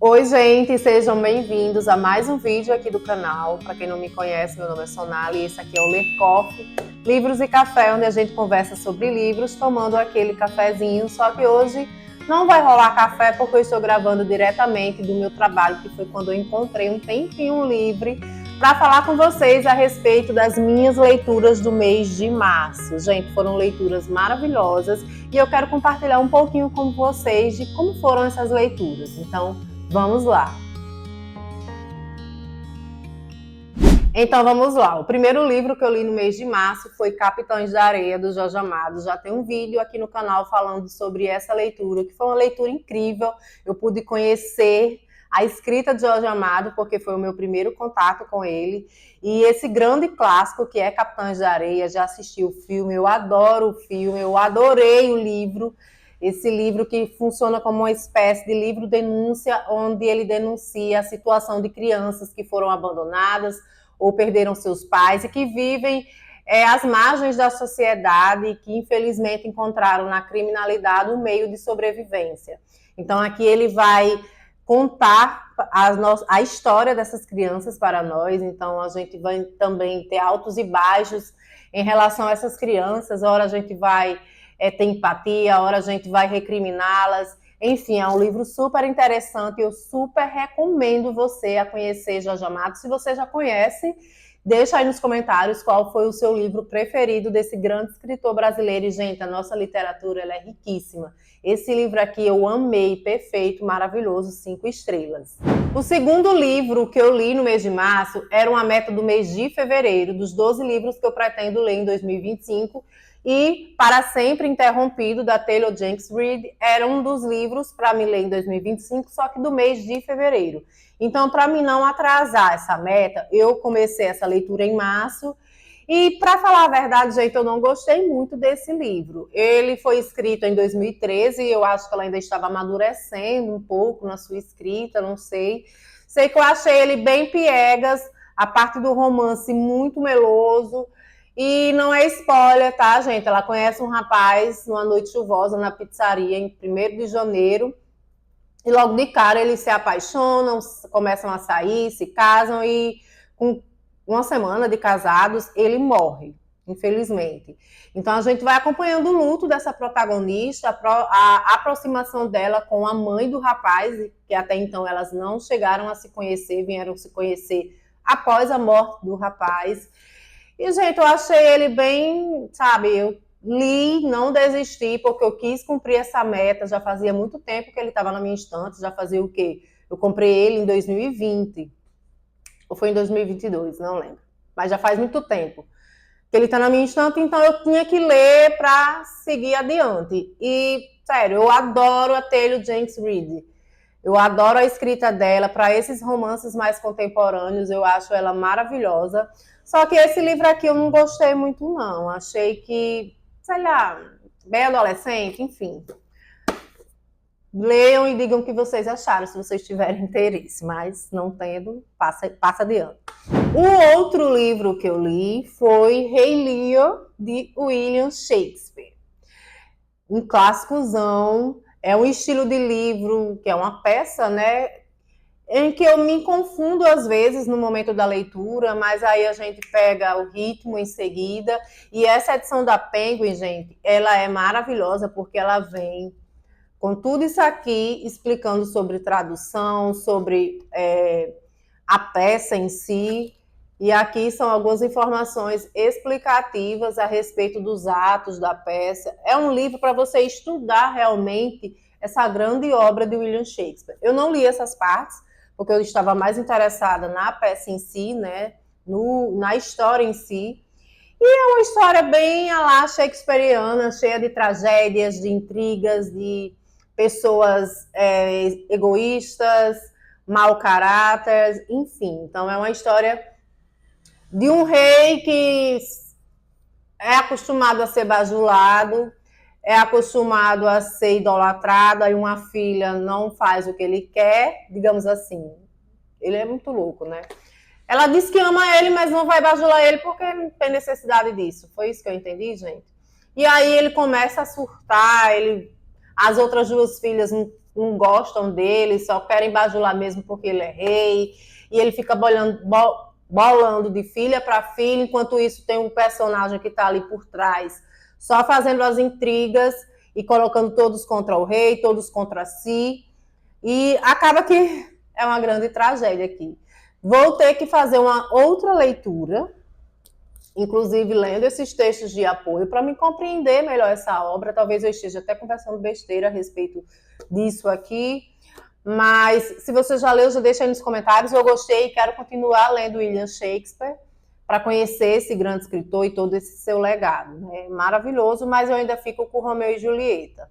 Oi, gente, sejam bem-vindos a mais um vídeo aqui do canal. Para quem não me conhece, meu nome é Sonali e esse aqui é o Ler Coffee, Livros e Café, onde a gente conversa sobre livros, tomando aquele cafezinho. Só que hoje não vai rolar café porque eu estou gravando diretamente do meu trabalho, que foi quando eu encontrei um tempinho livre para falar com vocês a respeito das minhas leituras do mês de março. Gente, foram leituras maravilhosas e eu quero compartilhar um pouquinho com vocês de como foram essas leituras. Então, vamos lá. Então vamos lá. O primeiro livro que eu li no mês de março foi Capitães da Areia, do Jorge Amado. Já tem um vídeo aqui no canal falando sobre essa leitura, que foi uma leitura incrível. Eu pude conhecer a escrita de Jorge Amado, porque foi o meu primeiro contato com ele. E esse grande clássico que é Capitães da Areia, já assisti o filme, eu adoro o filme, eu adorei o livro. Esse livro que funciona como uma espécie de livro denúncia, onde ele denuncia a situação de crianças que foram abandonadas ou perderam seus pais e que vivem às margens da sociedade e que infelizmente encontraram na criminalidade um meio de sobrevivência. Então aqui ele vai contar a história dessas crianças para nós, então a gente vai também ter altos e baixos em relação a essas crianças, ora a gente vai ter empatia, ora a gente vai recriminá-las. Enfim, é um livro super interessante, eu super recomendo você a conhecer Jorge Amado. Se você já conhece, deixa aí nos comentários qual foi o seu livro preferido desse grande escritor brasileiro. E, gente, a nossa literatura ela é riquíssima. Esse livro aqui eu amei, perfeito, maravilhoso, 5 estrelas. O segundo livro que eu li no mês de março era uma meta do mês de fevereiro, dos 12 livros que eu pretendo ler em 2025, e Para Sempre Interrompido, da Taylor Jenkins Reid, era um dos livros para me ler em 2025, só que do mês de fevereiro. Então, para mim não atrasar essa meta, eu comecei essa leitura em março, e para falar a verdade, gente, eu não gostei muito desse livro. Ele foi escrito em 2013 e eu acho que ela ainda estava amadurecendo um pouco na sua escrita, não sei. Sei que eu achei ele bem piegas, a parte do romance muito meloso. E não é spoiler, tá, gente? Ela conhece um rapaz numa noite chuvosa na pizzaria em 1º de janeiro. E logo de cara eles se apaixonam, começam a sair, se casam e com uma semana de casados ele morre, infelizmente. Então a gente vai acompanhando o luto dessa protagonista, a aproximação dela com a mãe do rapaz, que até então elas não chegaram a se conhecer, vieram se conhecer após a morte do rapaz. E, gente, eu achei ele bem, sabe, eu li, não desisti, porque eu quis cumprir essa meta, já fazia muito tempo que ele estava na minha estante, já fazia o quê? Eu comprei ele em 2020, ou foi em 2022, não lembro, mas já faz muito tempo que ele está na minha estante, então eu tinha que ler para seguir adiante. E, sério, eu adoro a Taylor Jenkins Reid. Eu adoro a escrita dela, para esses romances mais contemporâneos, eu acho ela maravilhosa. Só que esse livro aqui eu não gostei muito, não. Achei que, sei lá, bem adolescente, enfim. Leiam e digam o que vocês acharam, se vocês tiverem interesse, mas não tendo, passa adiante. O outro livro que eu li foi Rei Lear, de William Shakespeare. Um clássicozão. É um estilo de livro que é uma peça, né? Em que eu me confundo às vezes no momento da leitura, mas aí a gente pega o ritmo em seguida. E essa edição da Penguin, gente, ela é maravilhosa porque ela vem com tudo isso aqui explicando sobre tradução, sobre a peça em si. E aqui são algumas informações explicativas a respeito dos atos da peça. É um livro para você estudar realmente essa grande obra de William Shakespeare. Eu não li essas partes, porque eu estava mais interessada na peça em si, né? Na história em si. E é uma história bem à la shakespeariana, cheia de tragédias, de intrigas, de pessoas egoístas, mau caráter, enfim. Então é uma história de um rei que é acostumado a ser bajulado, é acostumado a ser idolatrado, aí uma filha não faz o que ele quer, digamos assim. Ele é muito louco, né? Ela diz que ama ele, mas não vai bajular ele porque não tem necessidade disso. Foi isso que eu entendi, gente? E aí ele começa a surtar, as outras duas filhas não gostam dele, só querem bajular mesmo porque ele é rei, e ele fica bolando de filha para filha, enquanto isso tem um personagem que está ali por trás, só fazendo as intrigas e colocando todos contra o rei, todos contra si, e acaba que é uma grande tragédia aqui. Vou ter que fazer uma outra leitura, inclusive lendo esses textos de apoio, para me compreender melhor essa obra. Talvez eu esteja até conversando besteira a respeito disso aqui, mas se você já leu, já deixa aí nos comentários. Eu gostei e quero continuar lendo William Shakespeare para conhecer esse grande escritor e todo esse seu legado. É maravilhoso, mas eu ainda fico com Romeu e Julieta.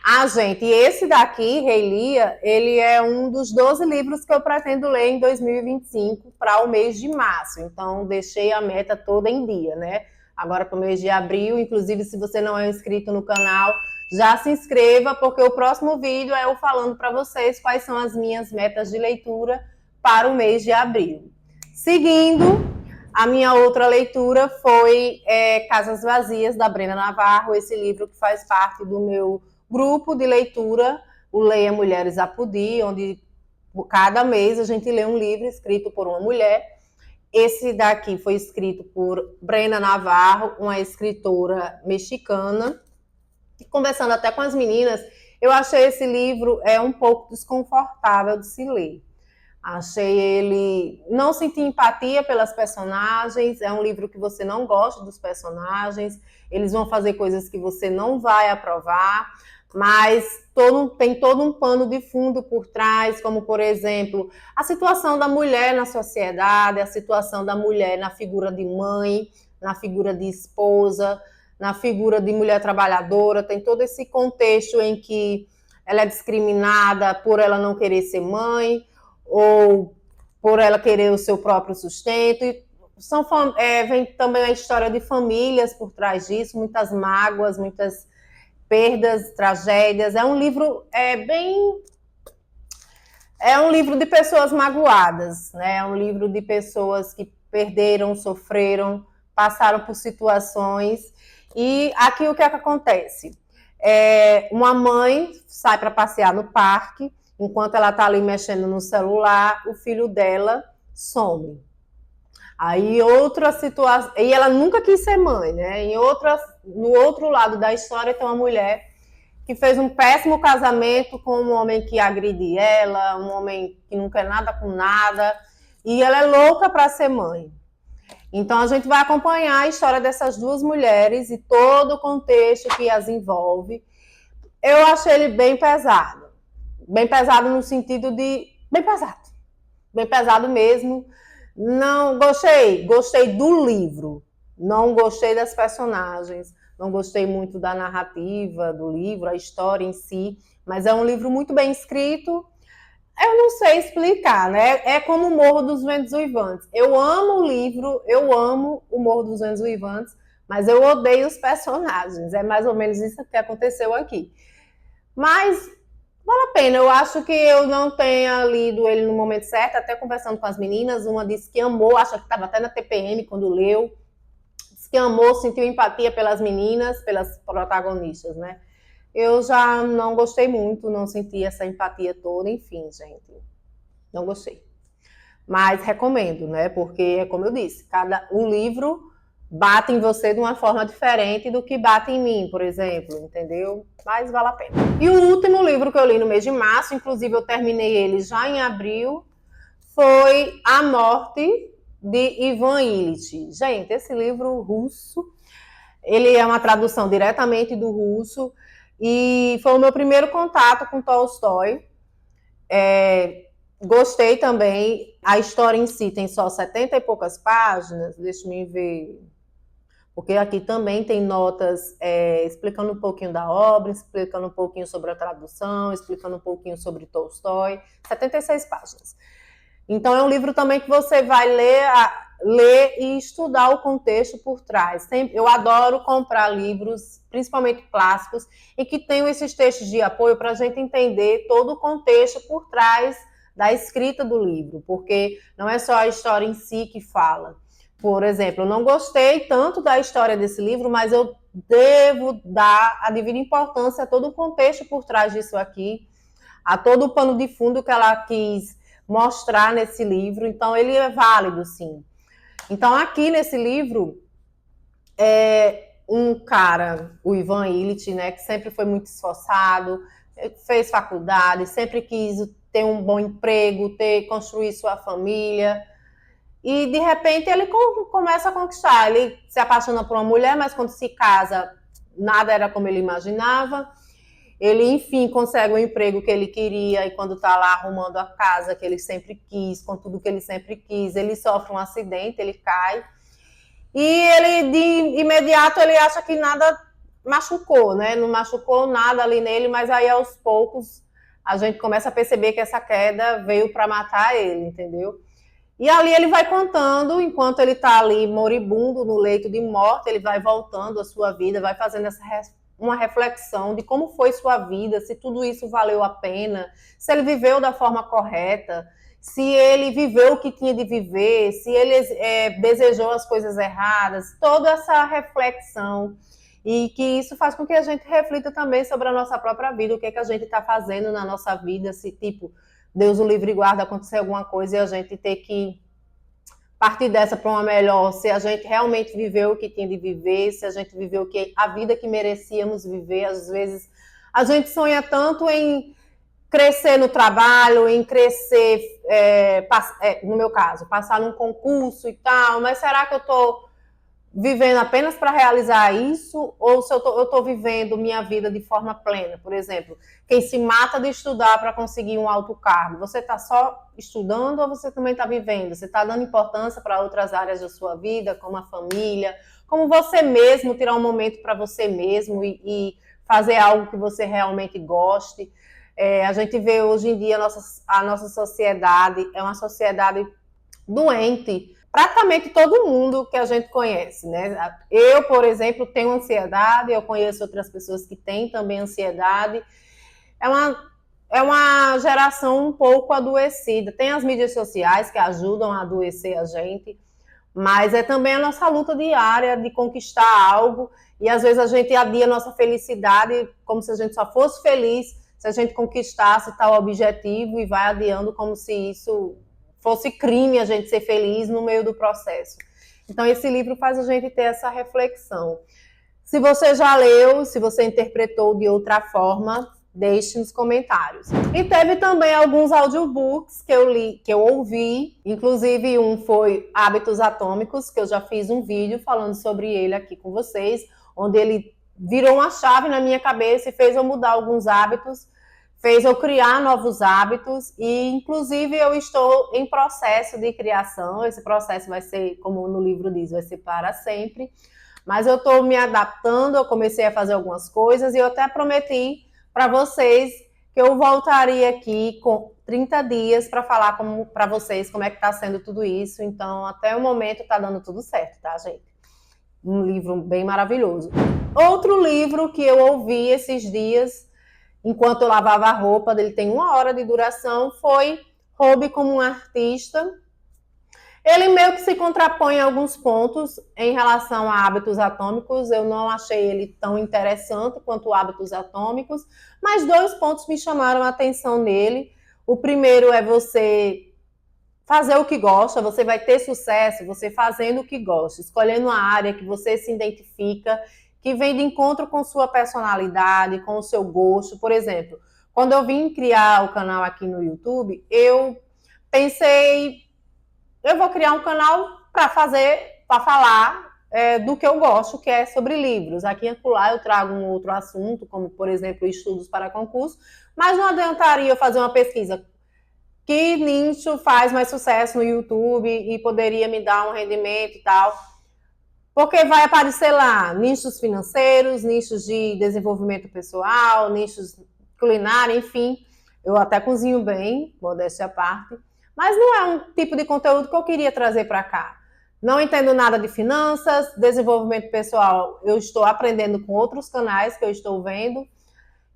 Ah, gente, e esse daqui, Rei Lear, ele é um dos 12 livros que eu pretendo ler em 2025 para o mês de março. Então, deixei a meta toda em dia, né? Agora para o mês de abril, inclusive, se você não é inscrito no canal, já se inscreva, porque o próximo vídeo é eu falando para vocês quais são as minhas metas de leitura para o mês de abril. Seguindo, a minha outra leitura foi Casas Vazias, da Brena Navarro, esse livro que faz parte do meu grupo de leitura, o Leia Mulheres Apudi, onde cada mês a gente lê um livro escrito por uma mulher. Esse daqui foi escrito por Brena Navarro, uma escritora mexicana. E conversando até com as meninas, eu achei esse livro um pouco desconfortável de se ler. Achei ele... Não senti empatia pelas personagens, é um livro que você não gosta dos personagens, eles vão fazer coisas que você não vai aprovar, mas tem todo um pano de fundo por trás, como, por exemplo, a situação da mulher na sociedade, a situação da mulher na figura de mãe, na figura de esposa, na figura de mulher trabalhadora, tem todo esse contexto em que ela é discriminada por ela não querer ser mãe, ou por ela querer o seu próprio sustento. E vem também a história de famílias por trás disso, muitas mágoas, muitas perdas, tragédias. É um livro um livro de pessoas magoadas, né? É um livro de pessoas que perderam, sofreram, passaram por situações. E aqui o que é que acontece? Uma mãe sai para passear no parque, enquanto ela está ali mexendo no celular, o filho dela some. Aí outra situação, e ela nunca quis ser mãe, né? No outro lado da história tem uma mulher que fez um péssimo casamento com um homem que agride ela, um homem que não quer nada com nada, e ela é louca para ser mãe. Então a gente vai acompanhar a história dessas duas mulheres e todo o contexto que as envolve. Eu achei ele bem pesado no sentido de bem pesado mesmo. Não gostei do livro, não gostei das personagens, não gostei muito da narrativa do livro, a história em si, mas é um livro muito bem escrito. Eu não sei explicar, né? É como o Morro dos Ventos Uivantes. Eu amo o livro, eu amo o Morro dos Ventos Uivantes, mas eu odeio os personagens. É mais ou menos isso que aconteceu aqui. Mas vale a pena. Eu acho que eu não tenha lido ele no momento certo, até conversando com as meninas. Uma disse que amou, acho que estava até na TPM quando leu. Disse que amou, sentiu empatia pelas meninas, pelas protagonistas, né? Eu já não gostei muito, não senti essa empatia toda, enfim, gente, não gostei. Mas recomendo, né? Porque, como eu disse, o livro bate em você de uma forma diferente do que bate em mim, por exemplo, entendeu? Mas vale a pena. E o último livro que eu li no mês de março, inclusive eu terminei ele já em abril, foi A Morte de Ivan Illich. Gente, esse livro russo, ele é uma tradução diretamente do russo, e foi o meu primeiro contato com Tolstói. Gostei também. A história em si tem só 70 e poucas páginas, deixa eu ver, porque aqui também tem notas explicando um pouquinho da obra, explicando um pouquinho sobre a tradução, explicando um pouquinho sobre Tolstói, 76 páginas. Então é um livro também que você vai ler e estudar o contexto por trás. Eu adoro comprar livros, principalmente clássicos, e que tenham esses textos de apoio para a gente entender todo o contexto por trás da escrita do livro, porque não é só a história em si que fala. Por exemplo, eu não gostei tanto da história desse livro, mas eu devo dar a devida importância a todo o contexto por trás disso aqui, a todo o pano de fundo que ela quis mostrar nesse livro. Então, ele é válido, sim. Então, aqui nesse livro, um cara, o Ivan Illich, né, que sempre foi muito esforçado, fez faculdade, sempre quis ter um bom emprego, construir sua família. E, de repente, ele começa a conquistar. Ele se apaixona por uma mulher, mas quando se casa, nada era como ele imaginava. Ele, enfim, consegue o emprego que ele queria, e quando está lá arrumando a casa que ele sempre quis, com tudo que ele sempre quis, ele sofre um acidente, ele cai. E ele, de imediato, ele acha que nada machucou, né? Não machucou nada ali nele, mas aí, aos poucos, a gente começa a perceber que essa queda veio para matar ele, entendeu? E ali ele vai contando, enquanto ele está ali moribundo no leito de morte, ele vai voltando à sua vida, vai fazendo uma reflexão de como foi sua vida, se tudo isso valeu a pena, se ele viveu da forma correta, se ele viveu o que tinha de viver, se ele desejou as coisas erradas, toda essa reflexão. E que isso faz com que a gente reflita também sobre a nossa própria vida, o que é que a gente está fazendo na nossa vida, se tipo, Deus o livre e guarda, acontecer alguma coisa e a gente ter que partir dessa para uma melhor, se a gente realmente viveu o que tinha de viver, se a gente viveu a vida que merecíamos viver. Às vezes a gente sonha tanto em crescer no trabalho, em crescer, no meu caso, passar num concurso e tal, mas será que eu estou vivendo apenas para realizar isso, ou se eu estou vivendo minha vida de forma plena? Por exemplo, quem se mata de estudar para conseguir um alto cargo, você está só estudando ou você também está vivendo? Você está dando importância para outras áreas da sua vida, como a família, como você mesmo, tirar um momento para você mesmo e fazer algo que você realmente goste? A gente vê hoje em dia a nossa sociedade é uma sociedade doente. Praticamente todo mundo que a gente conhece, né? Eu, por exemplo, tenho ansiedade, eu conheço outras pessoas que têm também ansiedade. É uma geração um pouco adoecida. Tem as mídias sociais que ajudam a adoecer a gente, mas é também a nossa luta diária de conquistar algo, e às vezes a gente adia a nossa felicidade como se a gente só fosse feliz se a gente conquistasse tal objetivo, e vai adiando como se isso fosse crime a gente ser feliz no meio do processo. Então, esse livro faz a gente ter essa reflexão. Se você já leu, se você interpretou de outra forma, deixe nos comentários. E teve também alguns audiobooks que eu li, que eu ouvi, inclusive um foi Hábitos Atômicos, que eu já fiz um vídeo falando sobre ele aqui com vocês, onde ele virou uma chave na minha cabeça e fez eu mudar alguns hábitos, fez eu criar novos hábitos, e inclusive eu estou em processo de criação. Esse processo vai ser, como no livro diz, vai ser para sempre, mas eu estou me adaptando, eu comecei a fazer algumas coisas, e eu até prometi para vocês que eu voltaria aqui com 30 dias para falar para vocês como é que está sendo tudo isso. Então, até o momento está dando tudo certo, tá, gente? Um livro bem maravilhoso. Outro livro que eu ouvi esses dias, enquanto eu lavava a roupa, ele tem 1 hora de duração, foi Roube como um Artista. Ele meio que se contrapõe em alguns pontos em relação a Hábitos Atômicos. Eu não achei ele tão interessante quanto Hábitos Atômicos, mas 2 pontos me chamaram a atenção nele. O primeiro é você fazer o que gosta, você vai ter sucesso você fazendo o que gosta, escolhendo uma área que você se identifica, que vem de encontro com sua personalidade, com o seu gosto. Por exemplo, quando eu vim criar o canal aqui no YouTube, eu pensei, eu vou criar um canal para falar do que eu gosto, que é sobre livros. Aqui e acolá eu trago um outro assunto, como, por exemplo, estudos para concurso, mas não adiantaria eu fazer uma pesquisa que nicho faz mais sucesso no YouTube e poderia me dar um rendimento e tal, porque vai aparecer lá nichos financeiros, nichos de desenvolvimento pessoal, nichos culinária, enfim. Eu até cozinho bem, modéstia à parte, mas não é um tipo de conteúdo que eu queria trazer para cá. Não entendo nada de finanças, desenvolvimento pessoal, eu estou aprendendo com outros canais que eu estou vendo.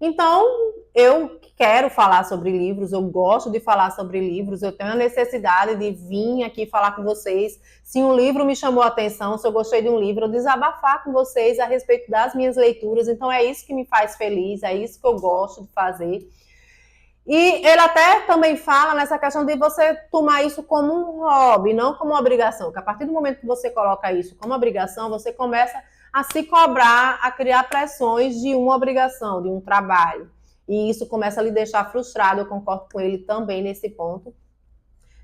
Então, eu quero falar sobre livros, eu gosto de falar sobre livros, eu tenho a necessidade de vir aqui falar com vocês. Se um livro me chamou a atenção, se eu gostei de um livro, eu desabafar com vocês a respeito das minhas leituras. Então, é isso que me faz feliz, é isso que eu gosto de fazer. E ele até também fala nessa questão de você tomar isso como um hobby, não como uma obrigação. Que a partir do momento que você coloca isso como obrigação, você começa a se cobrar, a criar pressões de uma obrigação, de um trabalho. E isso começa a lhe deixar frustrado, eu concordo com ele também nesse ponto.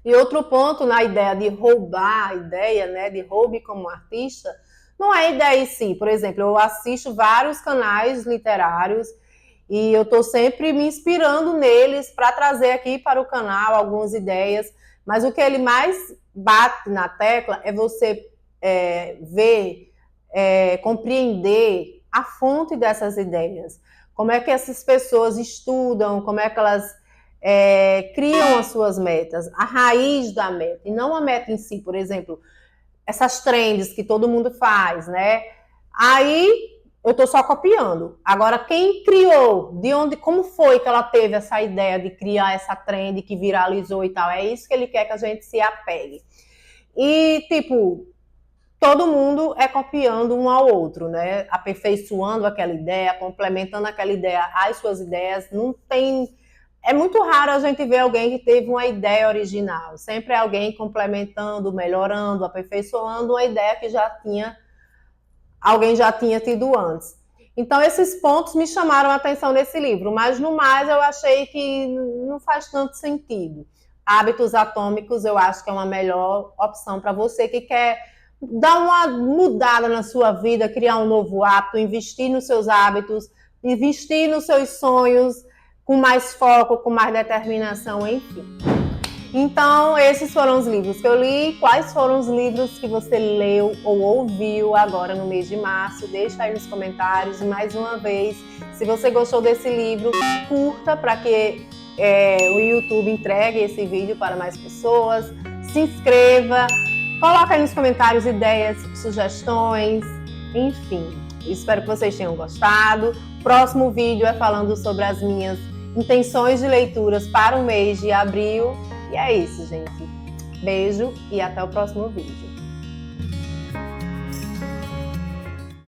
E outro ponto na ideia de roubar a ideia, né, de hobby como artista, não é a ideia em si. Por exemplo, eu assisto vários canais literários e eu estou sempre me inspirando neles para trazer aqui para o canal algumas ideias, mas o que ele mais bate na tecla é você ver, compreender a fonte dessas ideias. Como é que essas pessoas estudam, como é que elas criam as suas metas, a raiz da meta, e não a meta em si. Por exemplo, essas trends que todo mundo faz, né? Aí eu estou só copiando. Agora, quem criou, de onde, como foi que ela teve essa ideia de criar essa trend que viralizou e tal? É isso que ele quer que a gente se apegue. E, tipo, todo mundo é copiando um ao outro, né? Aperfeiçoando aquela ideia, complementando aquela ideia às suas ideias. Não tem. É muito raro a gente ver alguém que teve uma ideia original. Sempre é alguém complementando, melhorando, aperfeiçoando uma ideia que alguém já tinha tido antes. Então, esses pontos me chamaram a atenção nesse livro, mas no mais eu achei que não faz tanto sentido. Hábitos Atômicos eu acho que é uma melhor opção para você que quer dar uma mudada na sua vida, criar um novo hábito, investir nos seus hábitos, investir nos seus sonhos, com mais foco, com mais determinação, enfim. Então, esses foram os livros que eu li. Quais foram os livros que você leu ou ouviu agora no mês de março? Deixa aí nos comentários. E mais uma vez, se você gostou desse livro, curta para que o YouTube entregue esse vídeo para mais pessoas. Se inscreva. Coloca aí nos comentários ideias, sugestões, enfim. Espero que vocês tenham gostado. Próximo vídeo é falando sobre as minhas intenções de leituras para o mês de abril. E é isso, gente. Beijo e até o próximo vídeo.